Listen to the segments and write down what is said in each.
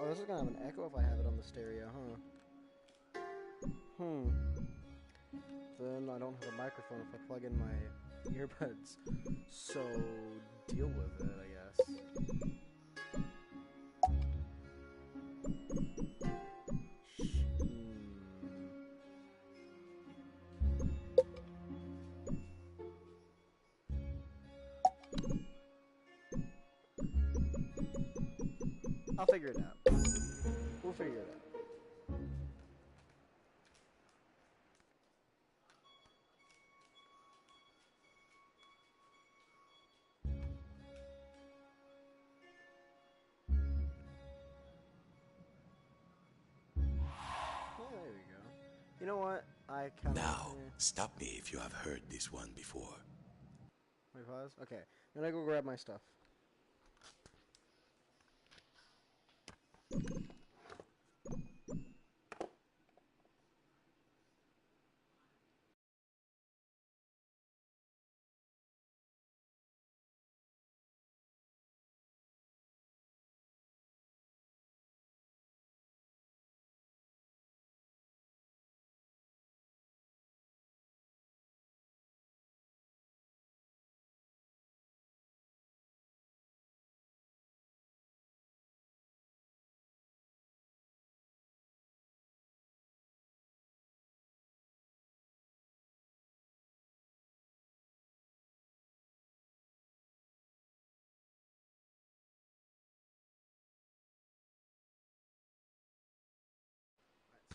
Oh, this is gonna have an echo if I have it on the stereo, huh? Then I don't have a microphone if I plug in my earbuds. So, deal with it, I guess. I'll figure it out. We'll figure it out. Oh, there we go. You know what? I kind of... Now, stop me if you have heard this one before. Wait, pause? Okay. I'm gonna go grab my stuff.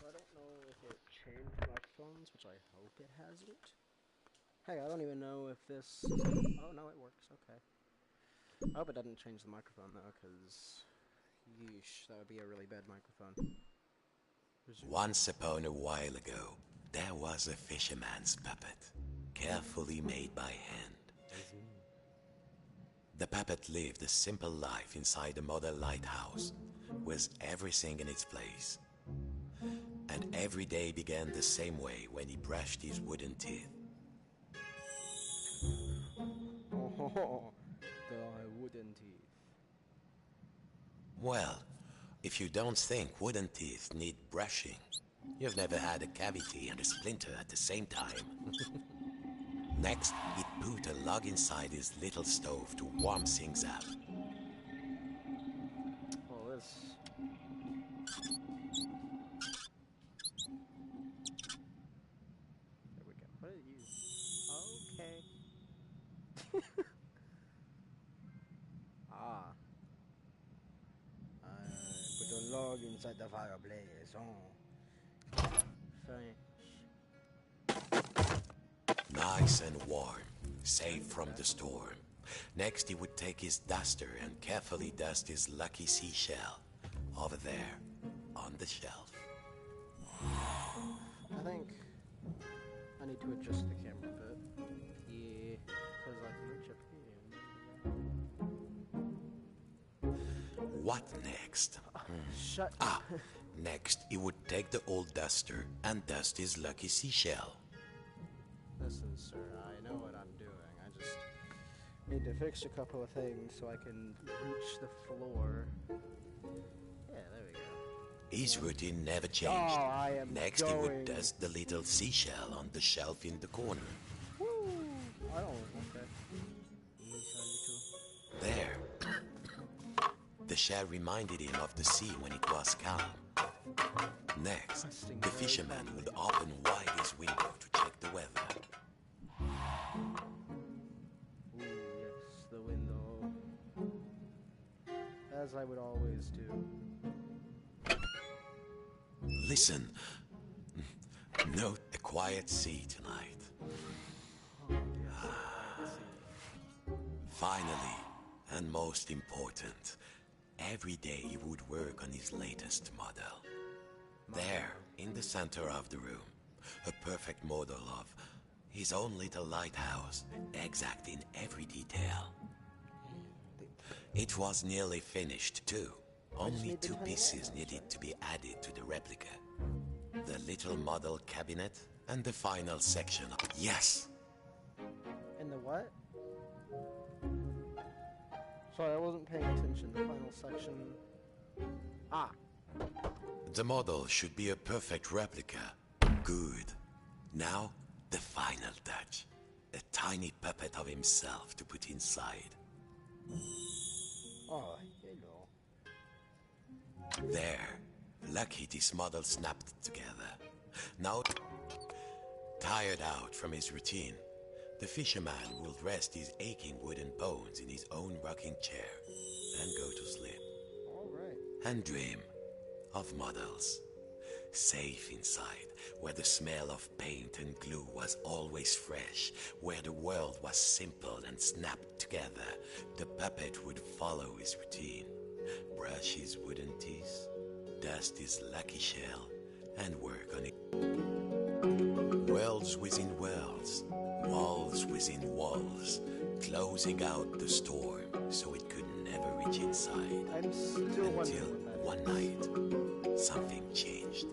So I don't know if it changed microphones, which I hope it hasn't. Hey, I don't even know if this... Oh, no, it works. Okay. I hope it doesn't change the microphone, though, because... Yeesh, that would be a really bad microphone. Once upon a while ago, there was a fisherman's puppet, carefully made by hand. The puppet lived a simple life inside a model lighthouse, with everything in its place. And every day began the same way when he brushed his wooden teeth. Oh, the wooden teeth. Well, if you don't think wooden teeth need brushing, you've never had a cavity and a splinter at the same time. Next, he'd put a log inside his little stove to warm things up. Well, this... There we go. What did you... Okay. Ah. Put a log inside the fireplace. Oh. Fine. Nice and warm, safe from the storm. Next, he would take his duster and carefully dust his lucky seashell over there on the shelf. I think I need to adjust the camera a bit. Yeah, because I can reach up here. What next? Shut Ah, next he would take the old duster and dust his lucky seashell. Listen, sir, I know what I'm doing. I just need to fix a couple of things so I can reach the floor. Yeah, there we go. His routine never changed. Oh, I am Next going. he would dust the little seashell on the shelf in the corner. Woo! I don't okay. There. The shell reminded him of the sea when it was calm. Next, the fisherman would open wide his window to check the weather. Ooh, yes, the window. As I would always do. Listen. Note the quiet sea tonight. Oh, yes, quiet sea. Finally, and most important, every day he would work on his latest model. There, in the center of the room, a perfect model of his own little lighthouse, exact in every detail. It was nearly finished too. Only 2 pieces needed to be added to the replica. The little model cabinet and the final section. Yes! And the what? Sorry, I wasn't paying attention. The final section. Ah. The model should be a perfect replica. Good. Now, the final touch. A tiny puppet of himself to put inside. Oh, hello. There. Lucky this model snapped together. Now, tired out from his routine, the fisherman will rest his aching wooden bones in his own rocking chair and go to sleep. All right. And dream of models. Safe inside, where the smell of paint and glue was always fresh, where the world was simple and snapped together, the puppet would follow his routine. Brush his wooden teeth, dust his lucky shell, and work on it. Worlds within worlds, walls within walls, closing out the storm so it could never reach inside. I'm still Until one night, something changed.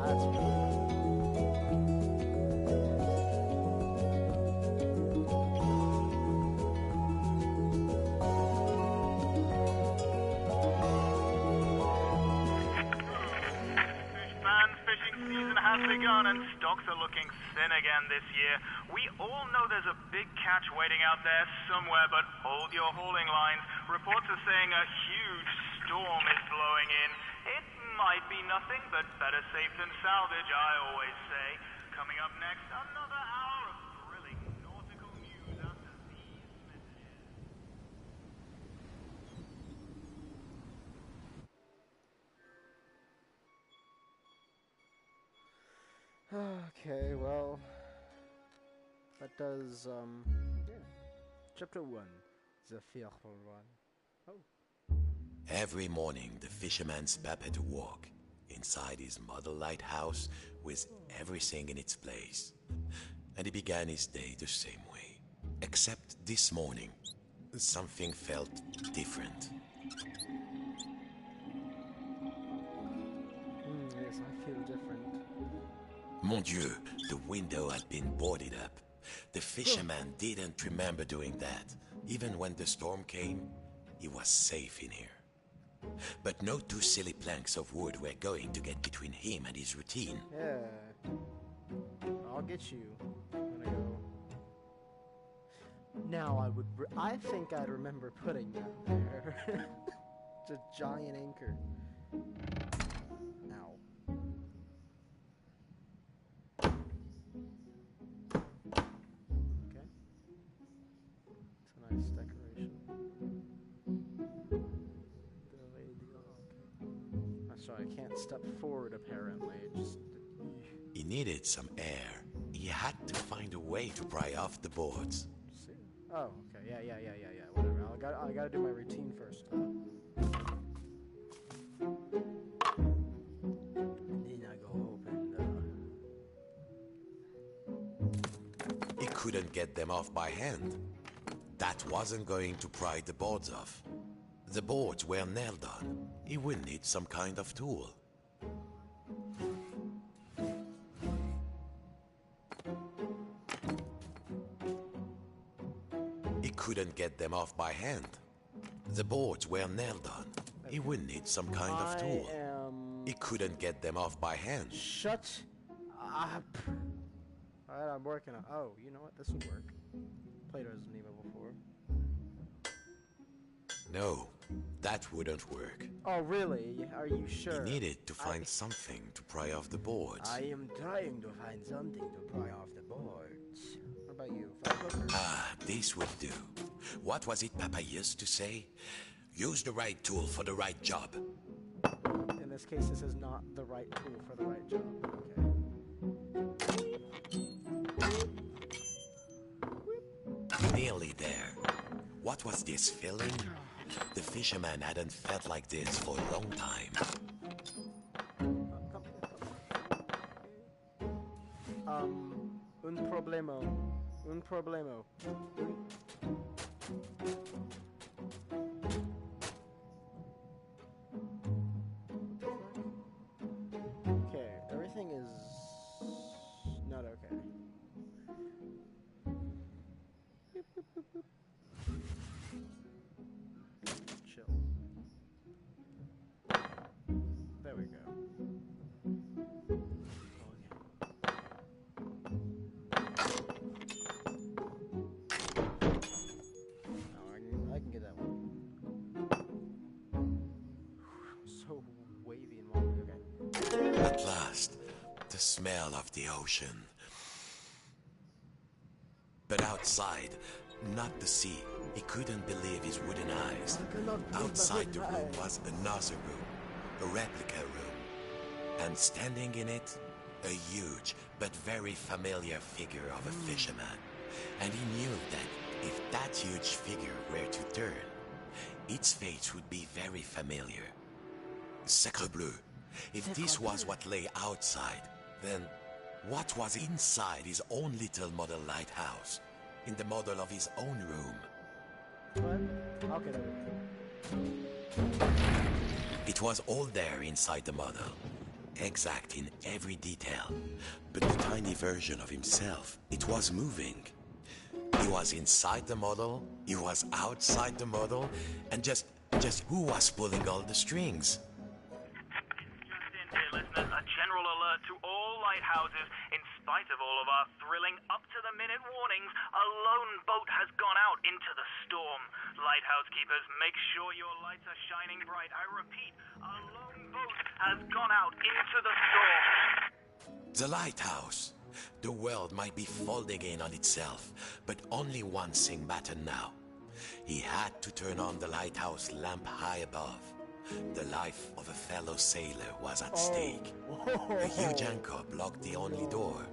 That's cool. Has begun and stocks are looking thin again this year. We all know there's a big catch waiting out there somewhere, but hold your hauling lines. Reports are saying a huge storm is blowing in. It might be nothing, but better safe than salvage, I always say. Coming up next, another hour of thrilling nautical news after these messages. Okay, well, that does, yeah. Chapter 1, The Fearful One. Oh. Every morning, the fisherman's puppet awoke inside his model lighthouse with everything in its place. And he began his day the same way. Except this morning, something felt different. Yes, I feel different. Mon Dieu, the window had been boarded up. The fisherman didn't remember doing that. Even when the storm came, he was safe in here. But no two silly planks of wood were going to get between him and his routine. Yeah. I'll get you when I go. Now I think I'd remember putting that there. It's a giant anchor. Ow. Okay. It's a nice decoration. I'm sorry, I can't step forward apparently. He needed some air. He had to find a way to pry off the boards. See? Oh, okay. Yeah. Whatever. I gotta do my routine first. And then I go open the... He couldn't get them off by hand. That wasn't going to pry the boards off. The boards were nailed on. He would need some kind of tool. He couldn't get them off by hand. The boards were nailed on. He would need some kind of tool. He couldn't get them off by hand. Shut up. Alright, I'm working on... Oh, you know what? This would work. Played Resident Evil before. No, that wouldn't work. Oh, really? Are you sure? He needed to find something to pry off the boards. I am trying to find something to pry off the boards. What about you? Five Ah, this would do. What was it Papa used to say? Use the right tool for the right job. In this case, this is not the right tool for the right job. Okay. Nearly there. What was this feeling? The fisherman hadn't felt like this for a long time. Un problemo. Un problemo. Okay, everything is not okay. dust, the smell of the ocean. But outside, not the sea. He couldn't believe his wooden eyes. Outside the room was another room, a replica room. And standing in it, a huge but very familiar figure of a fisherman. And he knew that if that huge figure were to turn, its face would be very familiar. Sacre bleu. If this was what lay outside, then what was inside his own little model lighthouse, in the model of his own room? What? I'll get it. It was all there inside the model, exact in every detail. But the tiny version of himself, it was moving. He was inside the model, he was outside the model, and just who was pulling all the strings? Just in here, listeners, a general alert to all lighthouses. In spite of all of our thrilling up-to-the-minute warnings, a lone boat has gone out into the storm. Lighthouse keepers, make sure your lights are shining bright. I repeat, a lone boat has gone out into the storm. The lighthouse. The world might be folding in on itself, but only one thing mattered now. He had to turn on the lighthouse lamp high above. The life of a fellow sailor was at stake. A huge anchor blocked the only door.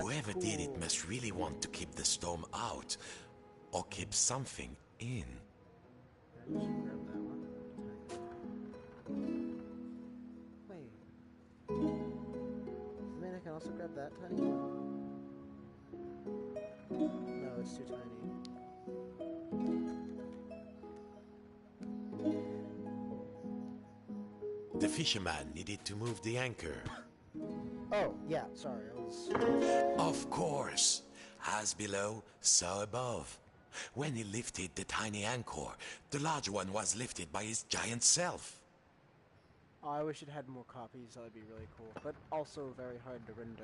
Whoever did it must really want to keep the storm out, or keep something in. Wait. I mean, I can also grab that tiny one. No, it's too tiny. The fisherman needed to move the anchor. Oh, yeah, sorry, I was... Of course. As below, so above. When he lifted the tiny anchor, the large one was lifted by his giant self. I wish it had more copies, that would be really cool. But also very hard to render,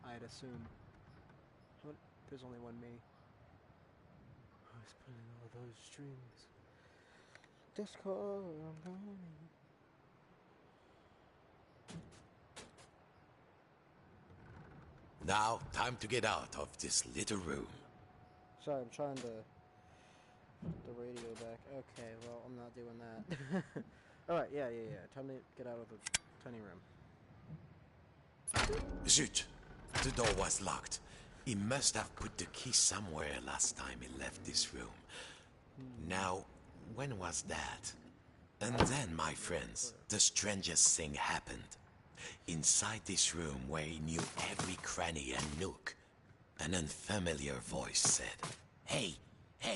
I'd assume. There's only one me. Who's pulling all those strings? Discord, I'm coming. Now, time to get out of this little room. Sorry, I'm trying to put the radio back. Okay, well, I'm not doing that. Alright, yeah. Time to get out of the tiny room. Zut! The door was locked. He must have put the key somewhere last time he left this room. Now, when was that? And then, my friends, the strangest thing happened. Inside this room, where he knew every cranny and nook, an unfamiliar voice said, Hey,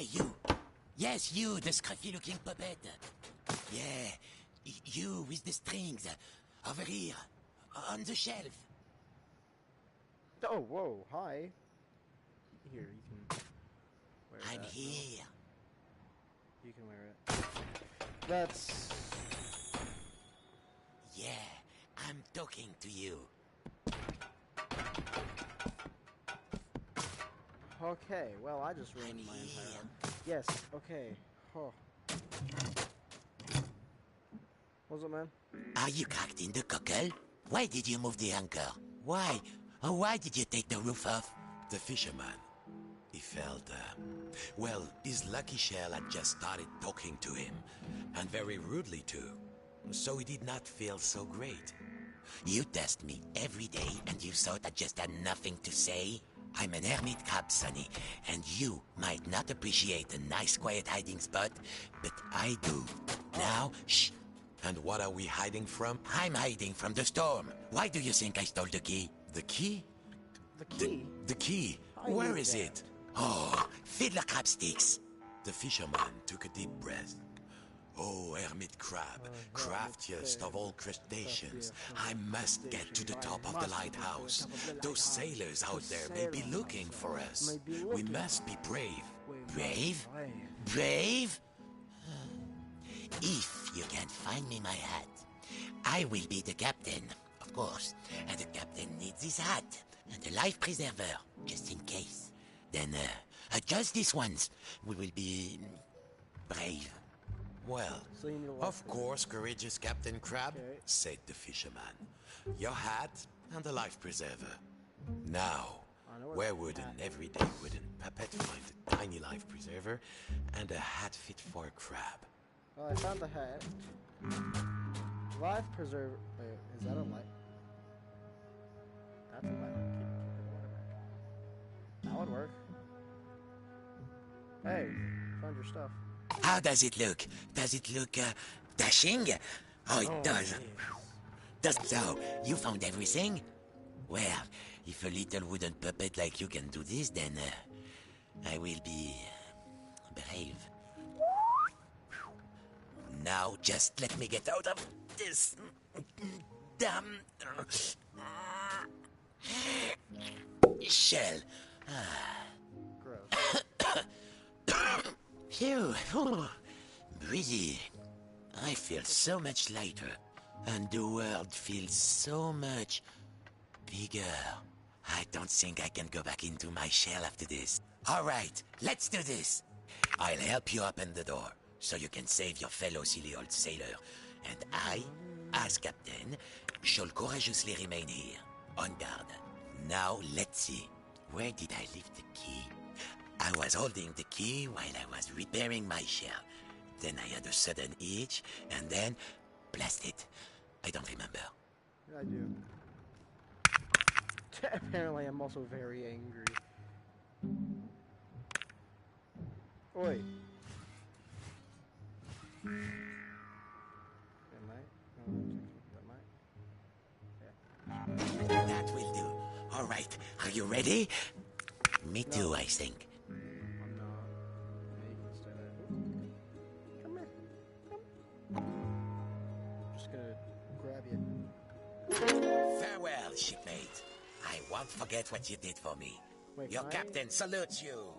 you. Yes, you, the scruffy-looking puppet. Yeah, you with the strings. Over here, on the shelf. Oh, whoa, hi. Here, you can wear I'm that. here. You can wear it. That's... Yeah, I'm talking to you. Okay, well, I just ruined I'm my here. entire... Yes, okay. Oh. What's up, man? Are you cracked in the cockle? Why did you move the anchor? Why? Oh, why did you take the roof off? the fisherman. He felt, well, his lucky shell had just started talking to him, and very rudely too, so he did not feel so great. You test me every day, and you thought I just had nothing to say? I'm an hermit crab, Sonny, and you might not appreciate a nice quiet hiding spot, but I do. Now, shh. And what are we hiding from? I'm hiding from the storm. Why do you think I stole the key? The key? The key? The key. I Where need is that. it? Oh, fiddler crab sticks. The fisherman took a deep breath. Oh, hermit crab, craftiest of all crustaceans, I must get to the top of the lighthouse. Those sailors out there may be looking for us. We must be brave. Brave? Brave? If you can find me my hat, I will be the captain, of course. And the captain needs his hat and a life preserver, just in case. Then, just this once, we will be brave. Well, So you need a of course, courageous Captain Crab, Okay. said the fisherman. Your hat and a life preserver. Now, I know where the would hat an everyday wooden puppet find a tiny life preserver and a hat fit for a crab? Well, I found the hat. Life preserve. Wait, is that a life? That's a life. Keep the water back. That would work. Hey, found your stuff. How does it look? Does it look, dashing? Oh, it does. So, you found everything? Well, if a little wooden puppet like you can do this, then, I will be brave. Now, just let me get out of this damn shell. Gross. Phew. Breezy. I feel so much lighter, and the world feels so much bigger. I don't think I can go back into my shell after this. All right, let's do this. I'll help you open the door, so you can save your fellow silly old sailor. And I, as captain, shall courageously remain here, on guard. Now, let's see. Where did I leave the key? I was holding the key while I was repairing my shell. Then I had a sudden itch, and then... blast it. I don't remember. I do. Apparently, I'm also very angry. Oi. Am I? Am I? Yeah. That will do. All right, are you ready? Me No. too, I think. I'm not. Yeah, you can stay there. Come here. Come. I'm just gonna grab you. Farewell, shipmate. I won't forget what you did for me. Wait, Your can I- captain salutes you.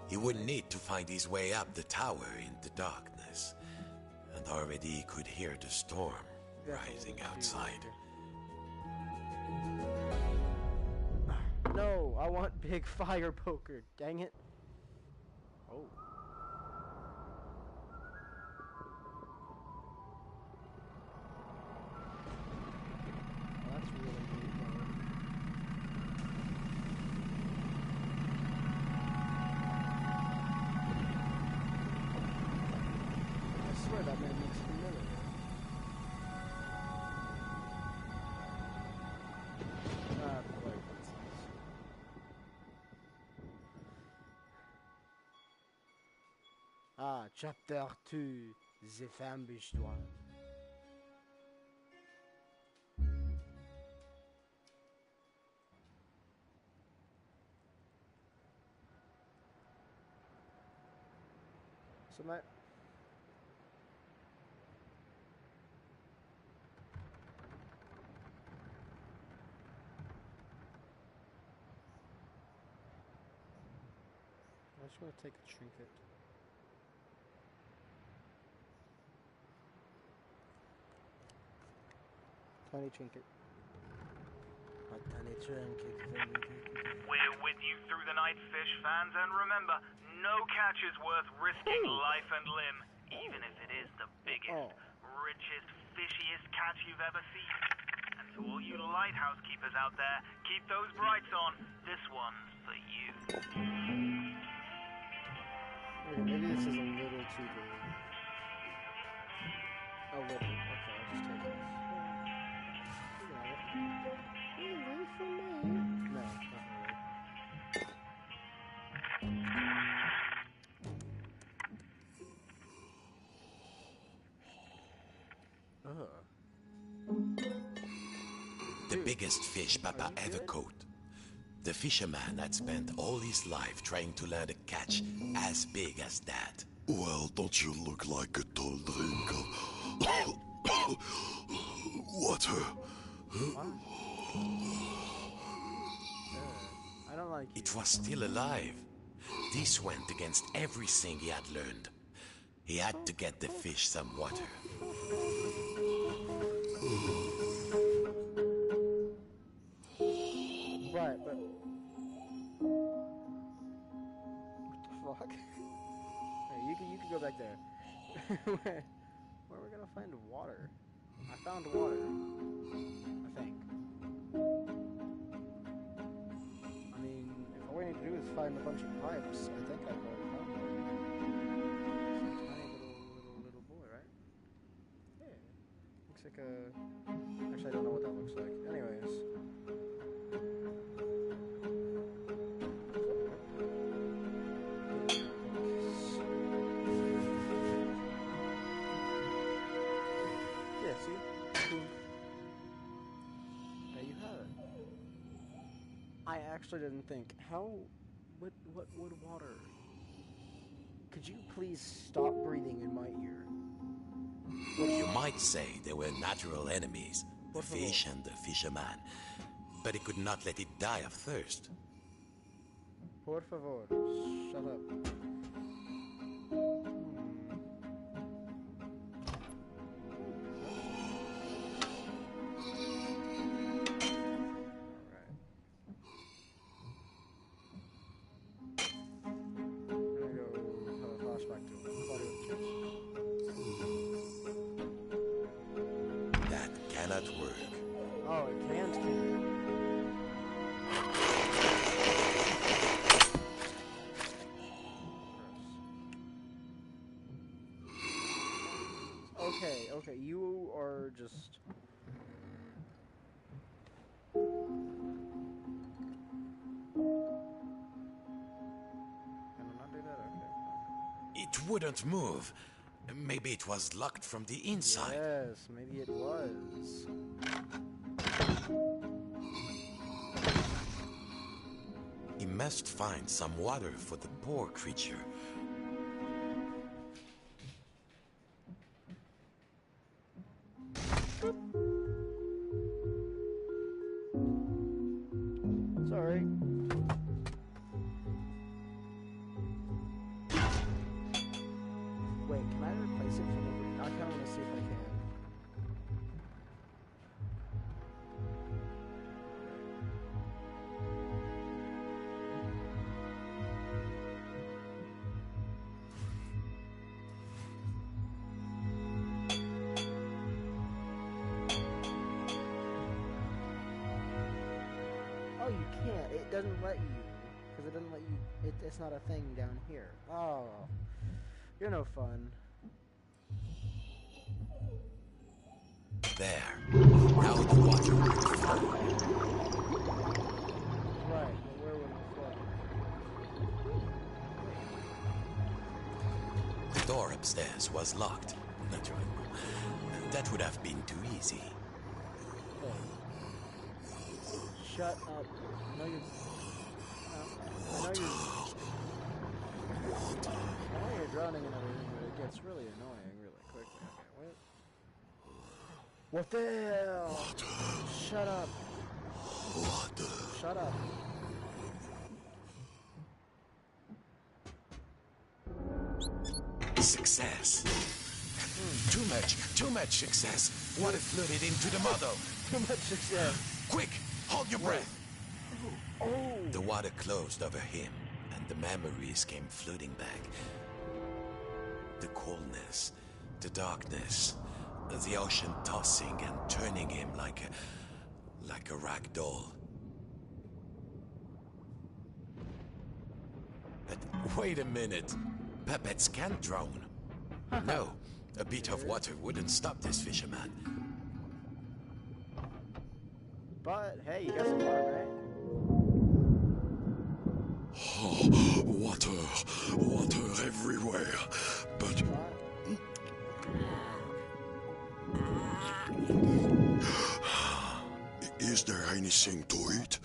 He would need to find his way up the tower in the darkness, and already he could hear the storm rising outside. No, I want big fire poker. Dang it. Oh. Well, that's really neat, though. I swear that man looks familiar. Boy, that's nice. Ah, chapter 2, The Fambustoire. So my... I just want to take a trinket. Tiny trinket. A tiny trinket. We're with you through the night, fish fans, and remember, no catch is worth risking life and limb, even if it is the biggest, richest, fishiest catch you've ever seen. And to all you lighthouse keepers out there, keep those brights on. This one's for you. Okay, maybe this is a little too big. A little. Okay, I'll just take this. You got it. Really for me? No, not really. The biggest fish Papa ever caught. The fisherman had spent all his life trying to land a catch as big as that. Well, don't you look like a tall drink of water? I don't like you. It was still alive. This went against everything he had learned. He had to get the fish some water. Right, but... What the fuck? Hey, you can go back there. Where are we gonna find water? I found water. I think. I mean, if all we need to do is find a bunch of pipes, I think I've already found one. It's a tiny little boy, right? Yeah. Looks like a... Actually, I don't know what that looks like. Anyways. Yeah, see? Boom. There you have it. I actually didn't think. How... What would water... Could you please stop breathing in my ear? You might say they were natural enemies, the fish and the fisherman, but he could not let it die of thirst. Por favor, shut up. That cannot work. Oh, it can't. Okay, you are just... Can I not do that? Okay. It wouldn't move. Maybe it was locked from the inside. Yes, maybe it was. He must find some water for the poor creature. Sorry. Wait, can I replace it from over? I kind of want to see if I can. Oh, you can't. It doesn't let you. Because it doesn't let you... It's not a thing down here. Oh. You're no fun. There. Now the water will flow. Right, but where would it flow? The door upstairs was locked. Naturally. That would have been too easy. Hey. Shut up. I know you're... I know you're drowning and everything, but it gets really annoying really quickly. Okay, what the hell? Shut up. Shut up. Success. Too much success. Water flooded into the model. Too much success. Quick, hold your breath. Oh. The water closed over him, and the memories came flooding back. The coolness, the darkness, the ocean tossing and turning him like a rag doll. But wait a minute. Puppets can't drown. No, a bit of water wouldn't stop this fisherman. But, hey, you got some water, right? Water everywhere. But is there anything to eat?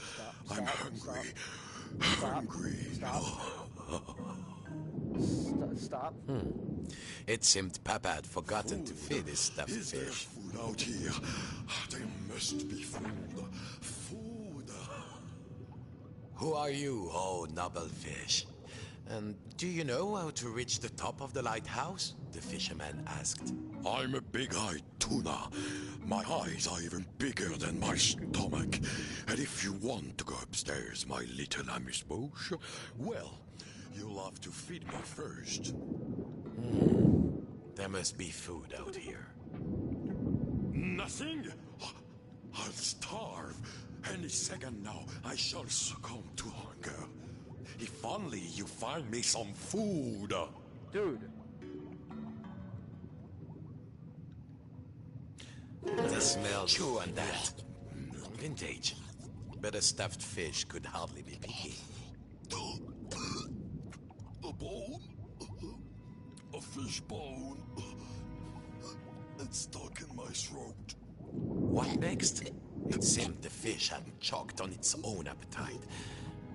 I'm hungry. Hungry. Stop. It seemed Papa had forgotten to feed his stuffed Is there fish. food out here? There must be food. Food. Who are you, oh noble fish? And do you know how to reach the top of the lighthouse? The fisherman asked. I'm a big-eyed tuna. My eyes are even bigger than my stomach. And if you want to go upstairs, my little amuse-bouche, well, you'll have to feed me first. There must be food out here. Nothing? I'll starve. Any second now, I shall succumb to hunger. If only you find me some food. Dude. The smell chew on that. Vintage. But a stuffed fish could hardly be picky. A bone? A fish bone? It's stuck in my throat. What next? It seemed the fish had choked on its own appetite.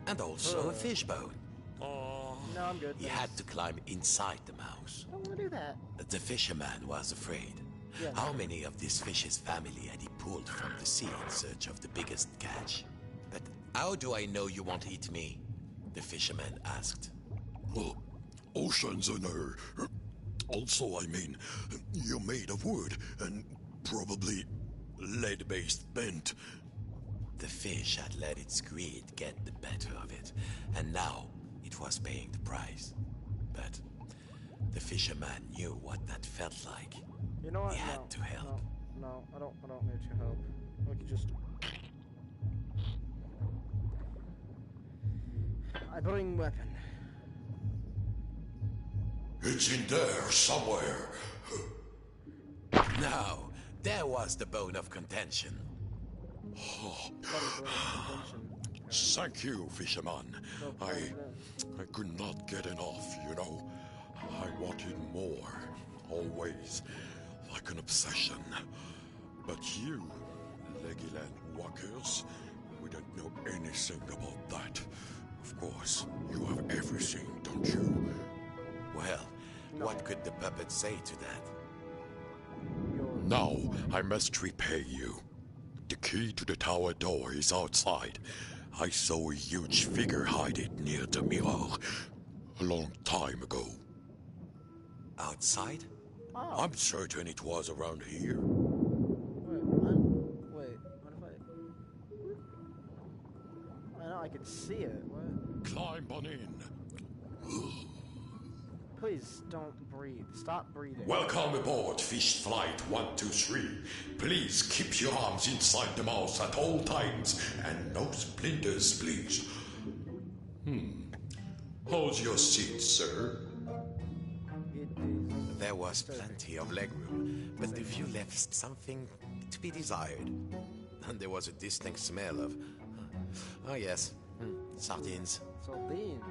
And also a fish bone. No, I'm good. He had to climb inside the mouse. I don't want to do that. The fisherman was afraid. Yeah. How many of this fish's family had he pulled from the sea in search of the biggest catch? But how do I know you won't eat me? The fisherman asked. Oceans and also, I mean, you're made of wood and probably lead-based bent. The fish had let its greed get the better of it, and now it was paying the price. But the fisherman knew what that felt like. You know what? He had to help. No, I don't need your help. We could just... I bring weapon. It's in there somewhere. Now, there was the bone of contention. Thank you, fisherman. I could not get enough, you know. I wanted more, always, like an obsession. But you, Legoland walkers, wouldn't know anything about that. Of course, you have everything, don't you? Well, what could the puppet say to that? Now, I must repay you. The key to the tower door is outside. I saw a huge figure hide it near the mirror a long time ago. Outside? Oh. I'm certain it was around here. Wait, what if I know I could see it. What? Climb on in. Please don't breathe. Stop breathing. Welcome aboard Fish Flight 123. Please keep your arms inside the mouth at all times and no splinters, please. How's your seat, sir? There was plenty of legroom, but the view left something to be desired. And there was a distinct smell of... oh yes, sardines. Sardines.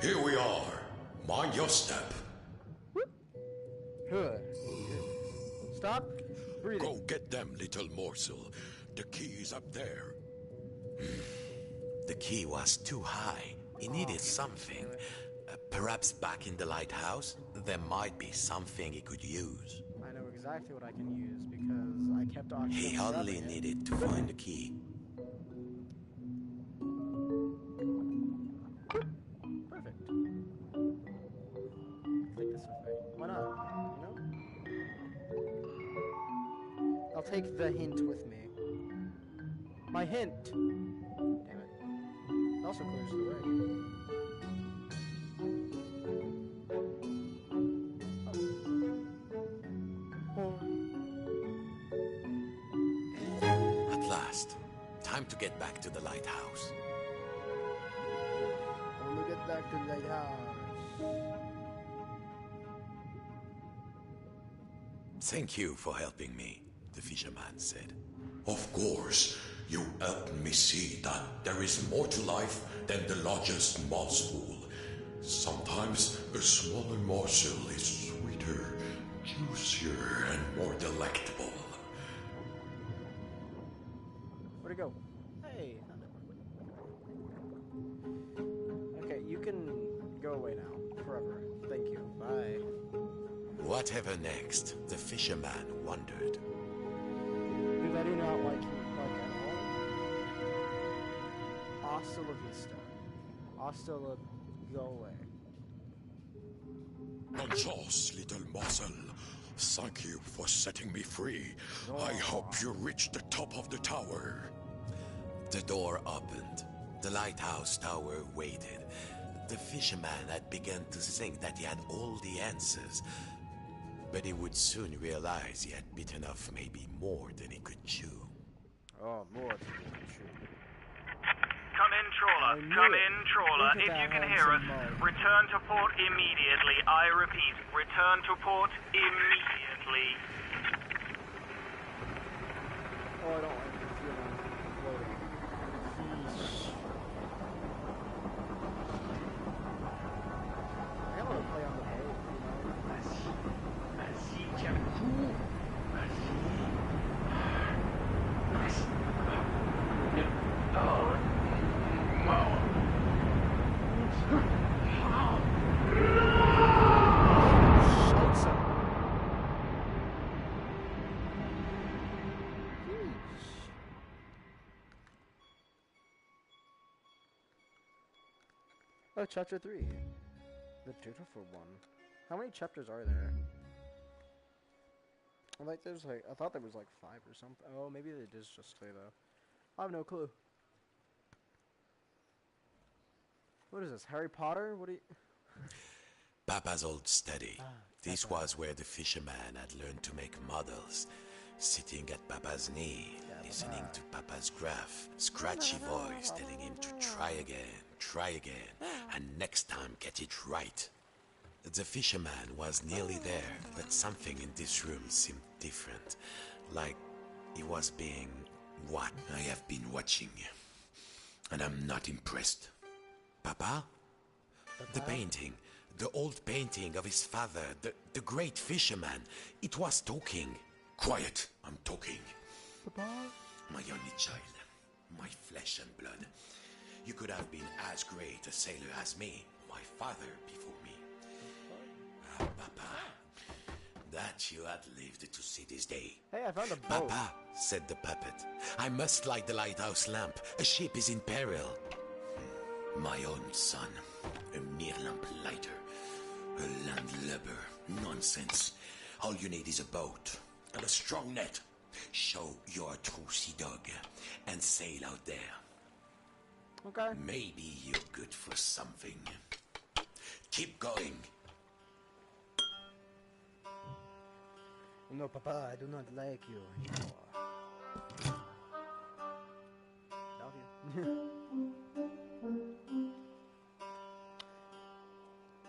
Here we are. Mind your step. Good. Stop breathing. Go get them, little morsel. The key is up there. The key was too high. He needed something. Perhaps back in the lighthouse, there might be something he could use. I know exactly what I can use because I kept on. He only needed to find the key. Perfect. Take this with me. Why not? You know? I'll take the hint with me. My hint! Damn it. It also clears the way. At last, time to get back to the lighthouse. When we get back to the lighthouse. Thank you for helping me, the fisherman said. Of course, you helped me see that there is more to life than the largest mouthful. Sometimes a smaller morsel is sweeter, juicier, and more delectable. Where'd it go? Hey. Okay, you can go away now. Forever. Thank you. Bye. Whatever next, the fisherman wondered. Dude, I do not like you, like at all. Hasta la vista. Hasta la... Go away. Bonjour, little morsel. Thank you for setting me free. I hope you reach the top of the tower. The door opened. The lighthouse tower waited. The fisherman had begun to think that he had all the answers, but he would soon realize he had bitten off maybe more than he could chew. Oh, more than you can chew. Come in, trawler. Come in, trawler. Look at If that you can hear us, handsome mug. return to port immediately. I repeat, return to port immediately. Oh, I don't like the feeling of floating. I want to play on the boat, Oh, chapter 3. The dutiful one. How many chapters are there? I thought there was like 5 or something. Oh, maybe it is just 3 though. I have no clue. What is this, Harry Potter? What do you... Papa's old study. This was where the fisherman had learned to make models. Sitting at Papa's knee, listening to Papa's gruff, scratchy voice telling him to try again, and next time get it right. The fisherman was nearly there, but something in this room seemed different. Like he was being... What? I have been watching, and I'm not impressed. Papa? The painting. The old painting of his father, the great fisherman. It was talking. Quiet, I'm talking. Papa? My only child, my flesh and blood. You could have been as great a sailor as me, my father before me. Ah, Papa, that you had lived to see this day. Hey, I found a boat. Papa, said the puppet, I must light the lighthouse lamp. A ship is in peril. My own son, a mere lamp lighter, a landlubber. Nonsense. All you need is a boat and a strong net. Show you're a true sea dog and sail out there. Okay. Maybe you're good for something. Keep going. No, Papa, I do not like you anymore. Love you.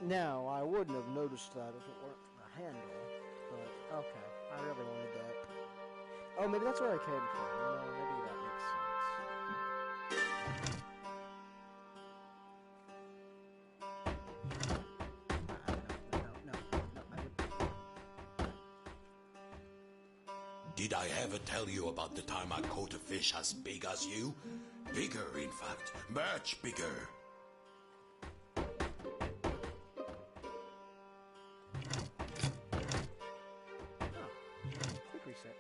Now, I wouldn't have noticed that if it weren't for the handle, but okay, I really wanted that. Oh, maybe that's where I came from, you know, maybe that makes sense. No, I would... Did I ever tell you about the time I caught a fish as big as you? Bigger, in fact. Much bigger. Quick reset.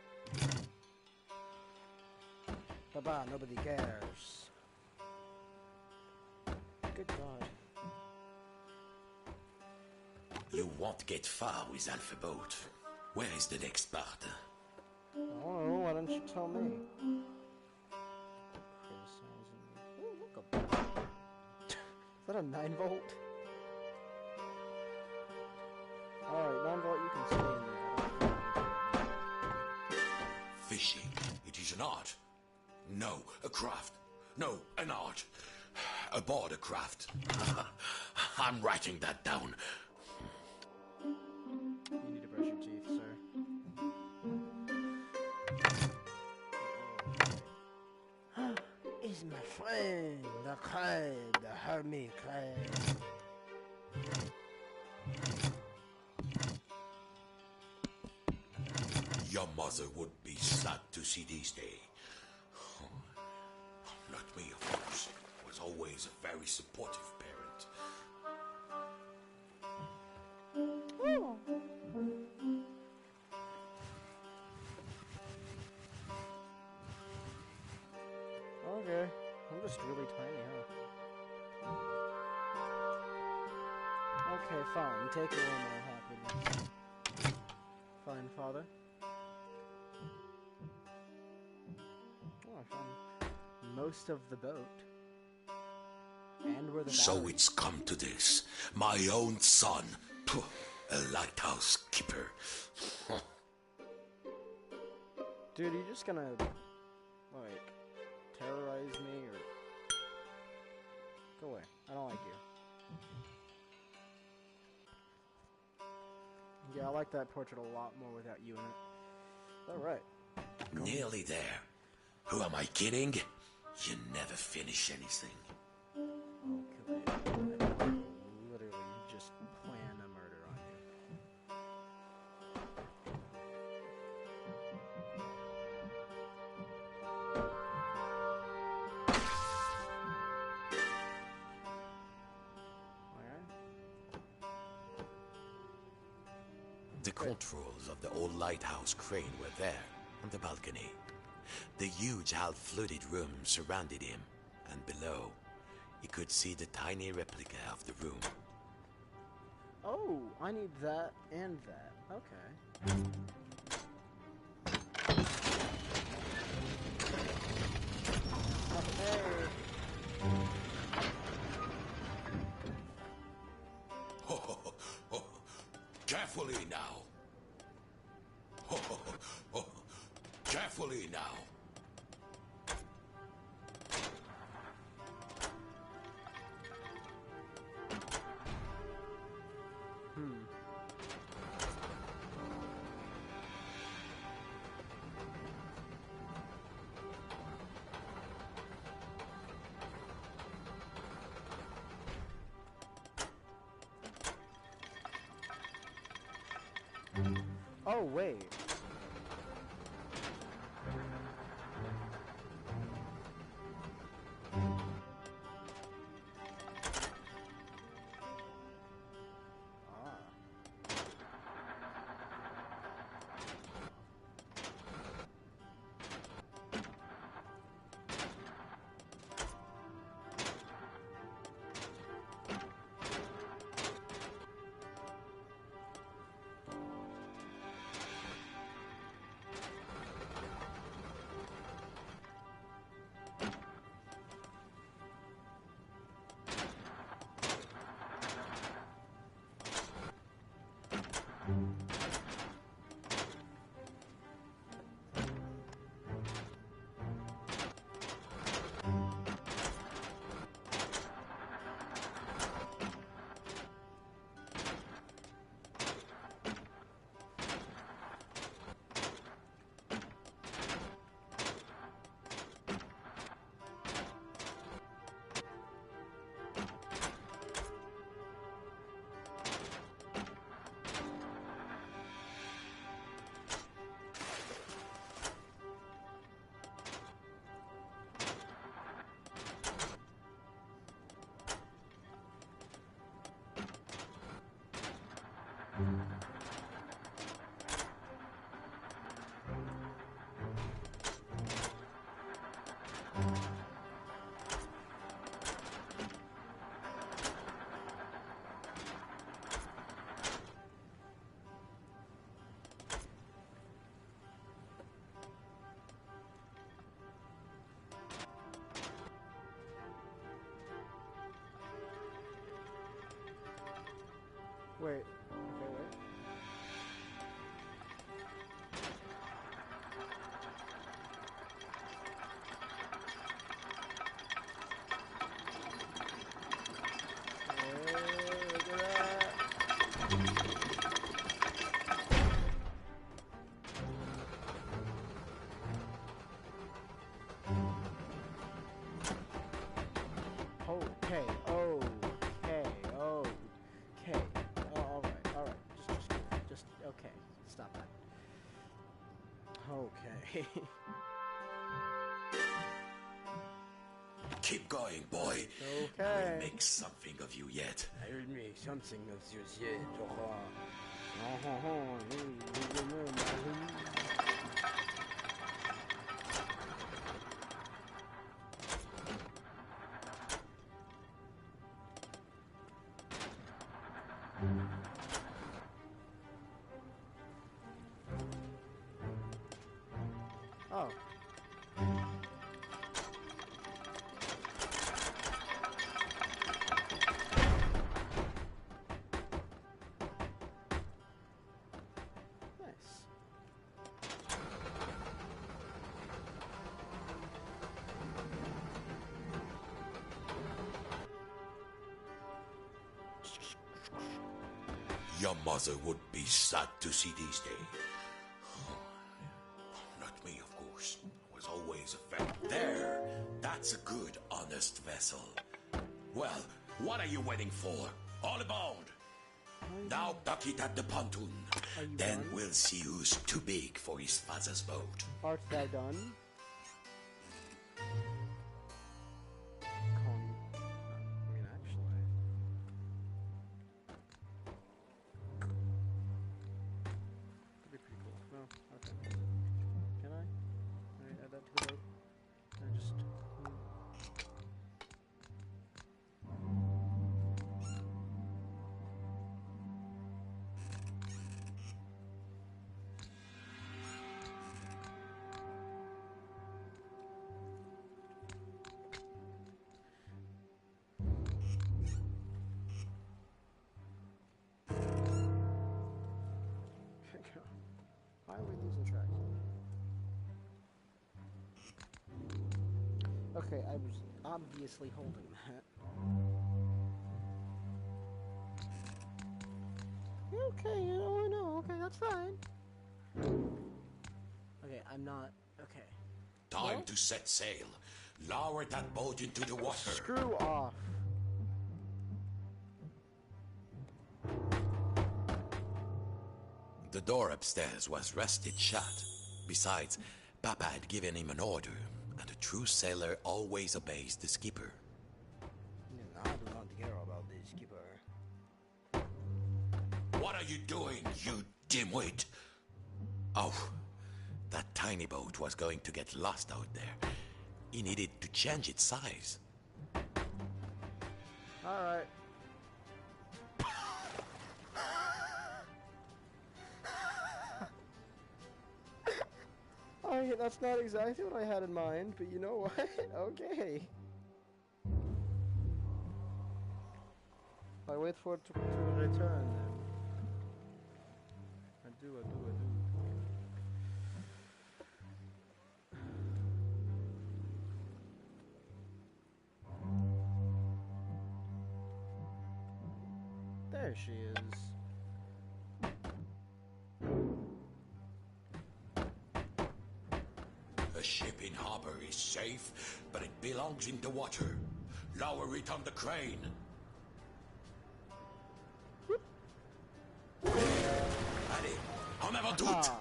Bye-bye, nobody cares. Good God. You won't get far with Alpha Boat. Where is the next part? I don't know, why don't you tell me? Criticizing me. Ooh, look Is that a 9-volt? Alright, 9-volt, you can stay in there. Fishing. It is an art. No, a craft. No, an art. Aboard a craft. I'm writing that down. You need to brush your teeth, sir. Is my friend, the crab, the hermit crab. Your mother would be sad to see this day. Not me, of course. Was always a very supportive parent. Oh. Okay, I'm just really tiny, huh? Okay, fine. Take away my happiness. Fine, father. Oh, I found most of the boat. And where the So batteries? it's come to this. My own son. Phew, a lighthouse keeper. Dude, you just gonna, like, terrorize me, or... Go away. I don't like you. Yeah, I like that portrait a lot more without you in it. Alright. Nearly there. Who am I kidding? You never finish anything. Okay. Literally just plan a murder on you. The controls of the old lighthouse crane were there, on the balcony. The huge half-flooded room surrounded him, and below, he could see the tiny replica of the room. Oh, I need that and that. Okay. Okay. Carefully now. Carefully now. Oh, wait. Wait. Okay, wait. Look at that. Okay. Okay. Okay. Oh, all right. Just okay. Stop that. Okay. Keep going, boy. Okay. I'll make something of you yet. I will make something of this yet. Oh. Your mother would be sad to see these days. Not me, of course. I was always a fan. There! That's a good, honest vessel. Well, what are you waiting for? All aboard! Now dock it at the pontoon. Then done? we'll see who's too big for his father's boat. Art thou done? I mean, actually. That'd be pretty cool. No, okay. Can I? Can I add that to the boat? Can I just... Why are we losing track? Okay, I was obviously holding that. Okay, I know. Okay, that's fine. Okay, I'm not. Okay. Time to set sail. Lower that boat into the water. Screw off. The door upstairs was rusted shut. Besides, Papa had given him an order, and a true sailor always obeys the skipper. I do not care about this, skipper. What are you doing, you dimwit? Oh, that tiny boat was going to get lost out there. He needed to change its size. Alright. Alright, that's not exactly what I had in mind, but you know what? Okay. I wait for it to return then. I do. There she is. A ship in harbor is safe, but it belongs in the water. Lower it on the crane. Allez, en avant toute!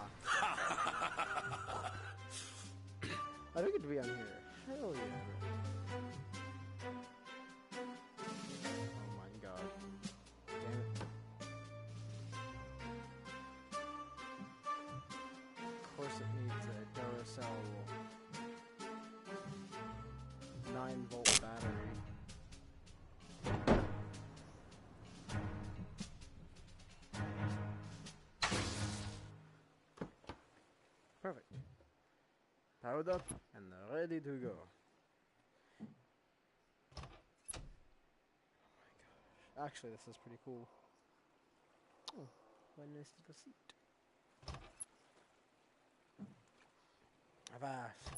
I don't get to be on here. Hell yeah. Oh my god. Damn it. Of course it needs a Duracell 9-volt battery. Perfect. Powered up and ready to go. Oh my gosh. Actually, this is pretty cool. Oh, what a nice little seat. Avast.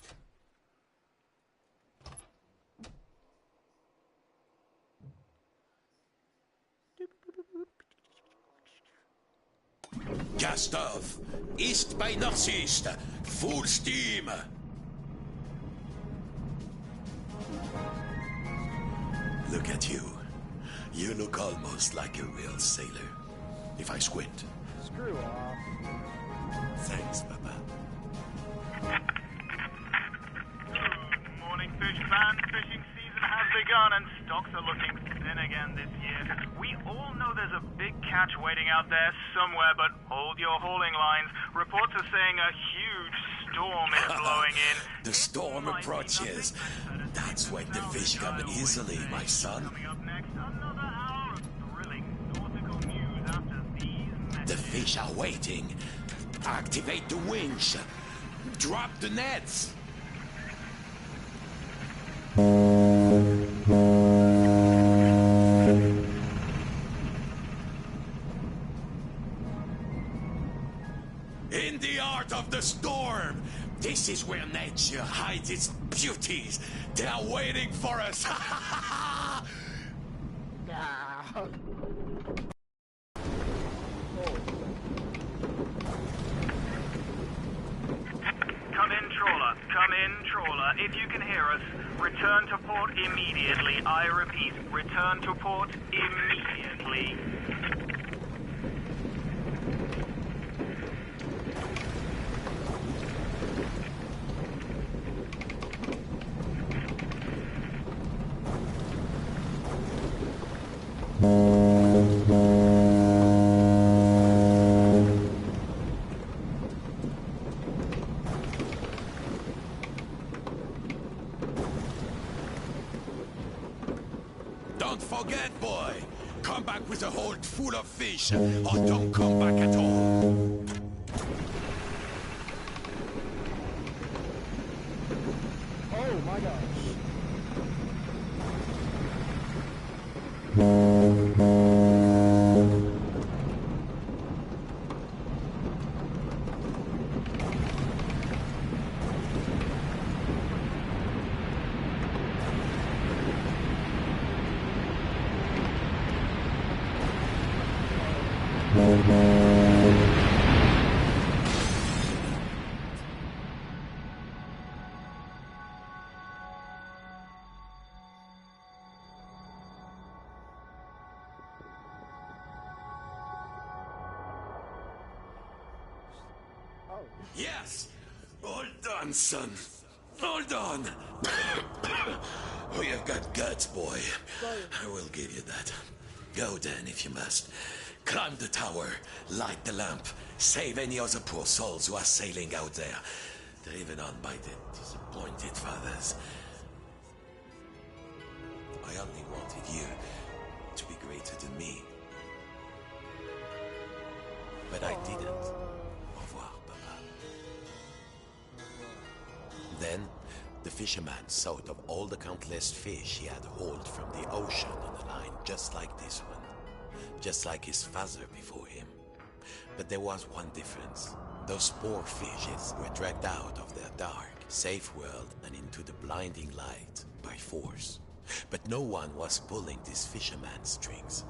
Cast off! East by northeast! Full steam! Look at you. You look almost like a real sailor. If I squint. Screw off. Thanks, Papa. Good morning, fish fans. Fishing season has begun and stocks are looking thin again this year. We all know there's a big catch waiting out there somewhere, but hold your hauling lines. Reports are saying a huge storm is blowing in. The storm approaches. That's when the fish come easily, my son. Coming up next, another hour of thrilling nautical news after these messages. The fish are waiting. Activate the winch. Drop the nets. In the heart of the storm! This is where nature hides its beauties. They are waiting for us. twin trawler. If you can hear us, return to port immediately. I repeat, return to port immediately. Don't forget, boy. Come back with a hold full of fish, or don't come back at all. Oh my gosh. Yes! All done, son. All done. Oh, you've got guts, boy. I will give you that. Go then, if you must. Climb the tower, light the lamp, save any other poor souls who are sailing out there, driven on by the disappointed fathers. I only wanted you to be greater than me. But I didn't. Au revoir, Papa. Then, the fisherman thought of all the countless fish he had hauled from the ocean on a line just like this one. Just like his father before him. But there was one difference. Those poor fishes were dragged out of their dark, safe world and into the blinding light by force. But no one was pulling this fisherman's strings.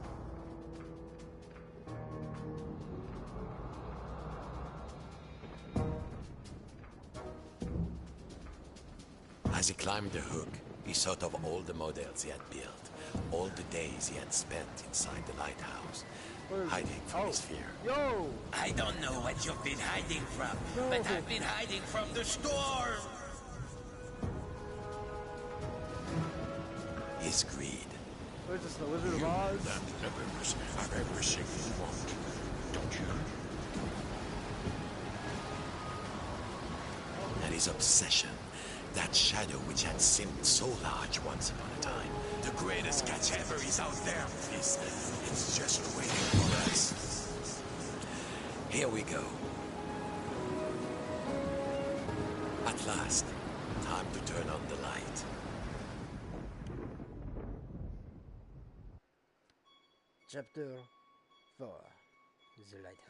As he climbed the hook, he thought of all the models he had built, all the days he had spent inside the lighthouse, hiding from his fear. Yo! I don't know what you've been hiding from, but I've been hiding from the storm. His greed. What is this, the Wizard of Oz? Have everything you want, don't you? And his obsession. That shadow which had seemed so large once upon a time. The greatest catch ever is out there. It's just waiting for us. Here we go. At last, time to turn on the light. Chapter 4. The Lighthouse.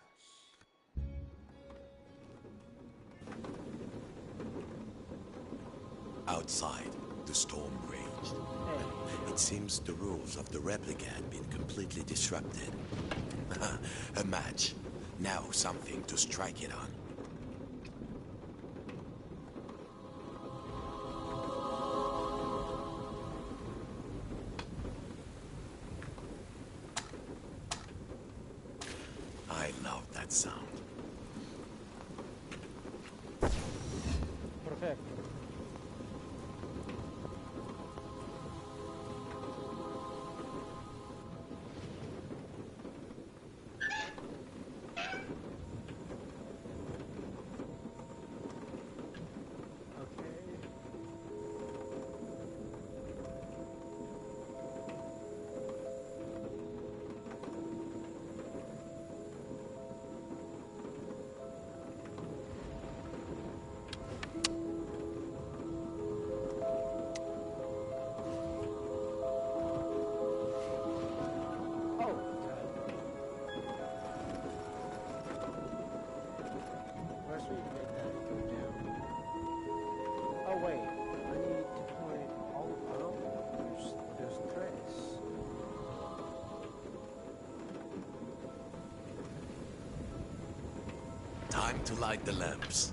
Outside, the storm raged. It seems the rules of the replica had been completely disrupted. A match. Now something to strike it on. I love that sound. Perfect. Time to light the lamps.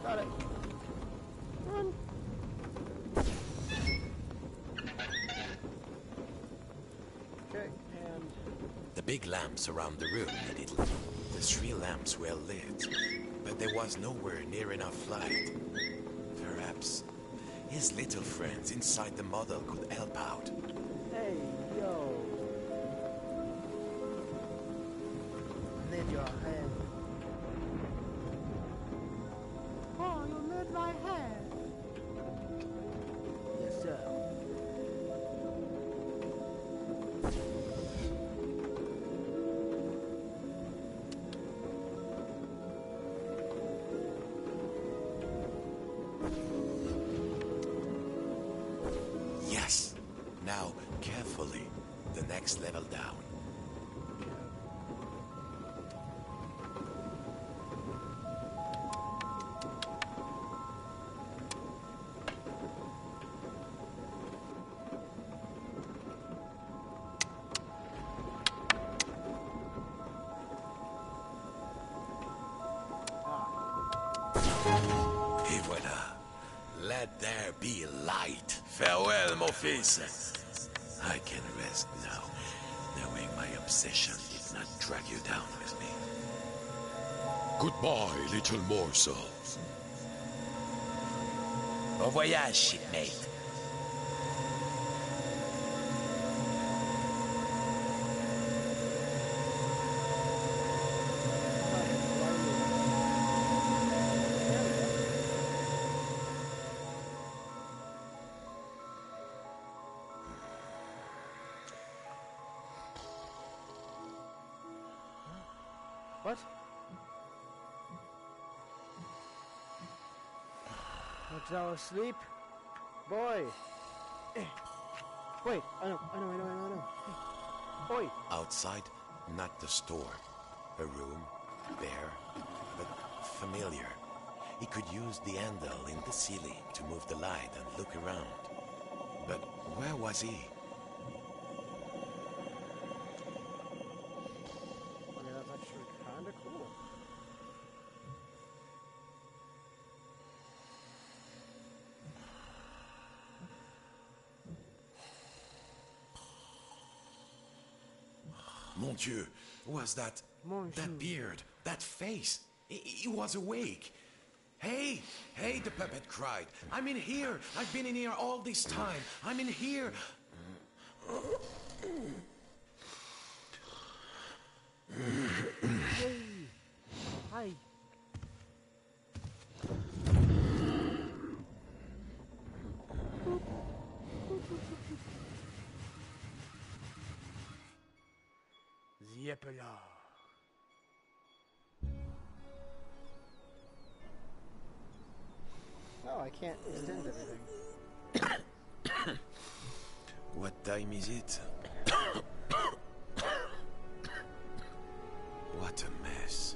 Got it. Run. Okay, and... The big lamps around the room needed lit. The 3 lamps were lit, but there was nowhere near enough light. Perhaps his little friends inside the model could help out. Hey, yo. Need your hand. Oh, you need my hand. Yes, sir. Yes. Now, carefully, the next level down. Et voilà. Let there be light. Farewell, mon fils. I can rest now, knowing my obsession did not drag you down with me. Goodbye, little morsel. Bon voyage, shipmate. What? Looks all asleep? Boy! Wait, I know. Hey. Boy! Outside, not the store. A room, bare, but familiar. He could use the handle in the ceiling to move the light and look around. But where was he? Okay, that's actually kinda cool. Mon Dieu, was that... Mon Dieu. That beard, that face. He was awake. Hey, the puppet cried. I'm in here. I've been in here all this time. I'm in here. Hi. Ziepela. Oh, I can't extend everything. What time is it? What a mess.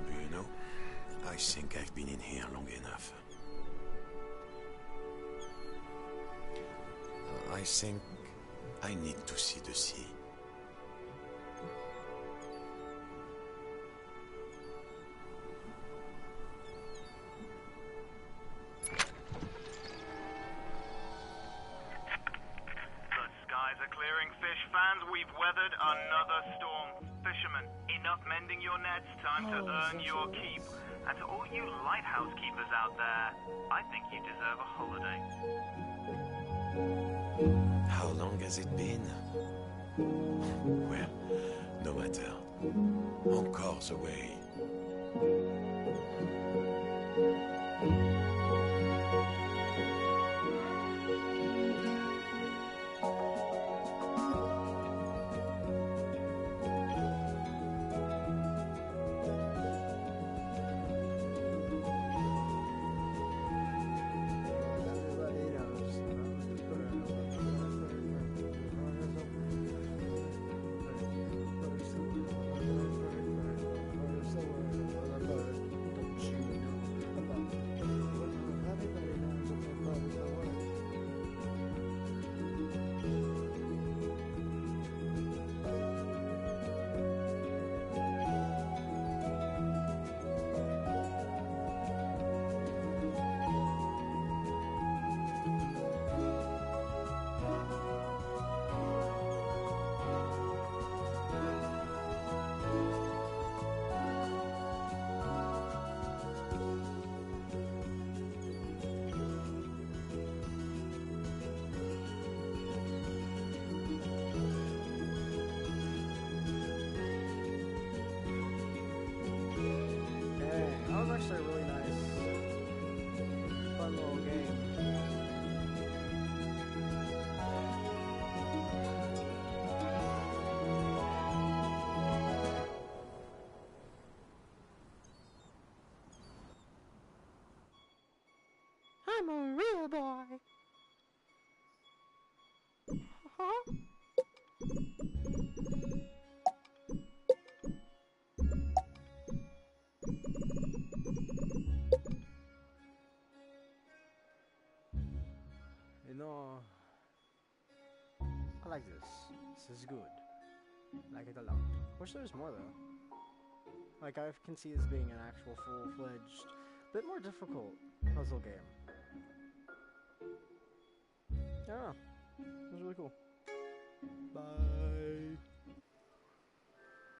Do you know, I think I've been in here long enough. I think I need to see the sea. The skies are clearing, fish fans. We've weathered another storm. Fishermen, enough mending your nets. Time to earn your keep. And to all you lighthouse keepers out there, I think you deserve a holiday. How long has it been? Well, no matter. Encore the way. Everybody knows. I'm a real boy. Huh? You know, I like this. This is good. I like it a lot. Wish there was more though. Like I can see this being an actual full-fledged, bit more difficult puzzle game. I don't know. It was really cool. Bye.